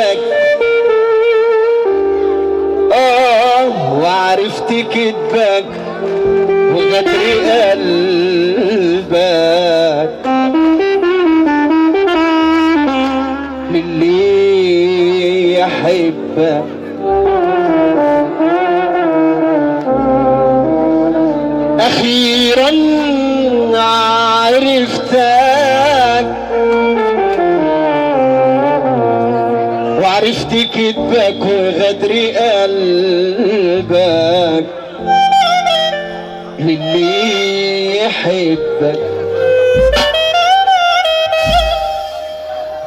كدبك وعرفت كدبك وغدر قلبك للي يحبك. أخيرا عرفتك وعرفت كدبك وغدر قلبك للي يحبك.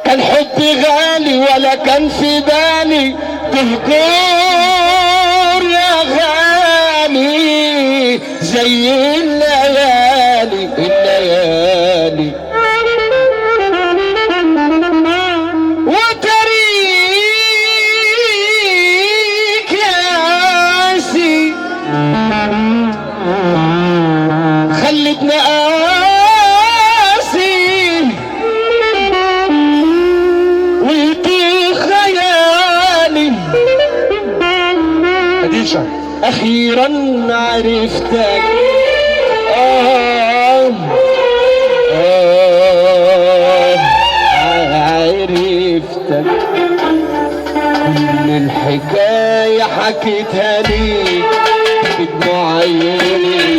كان حبي غالي ولا كان في بالي تهجر يا غالي زي الليالي الليالي وتريك ياسي خلتنا قاسي ويطير خيالي. أديشة أخيرا عرفتك عرفتك. كل الحكاية حكيتها ليك بدموع عيوني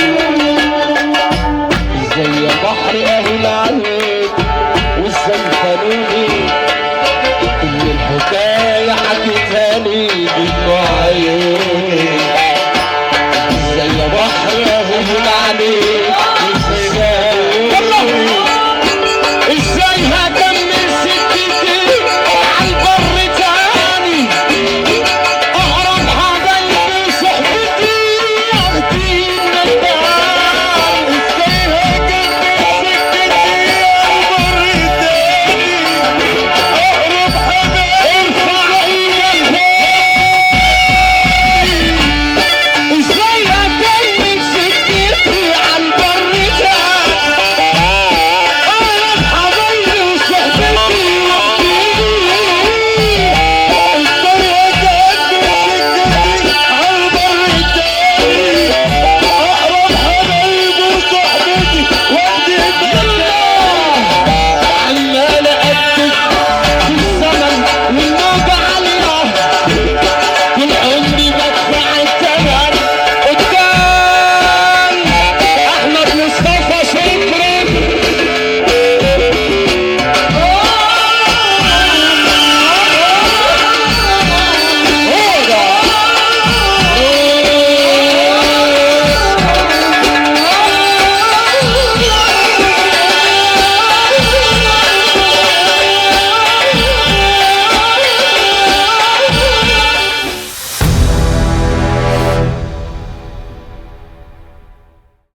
زي بحر أهل عليك والزنفانوني. كل الحكاية حكيتها ليك بدموع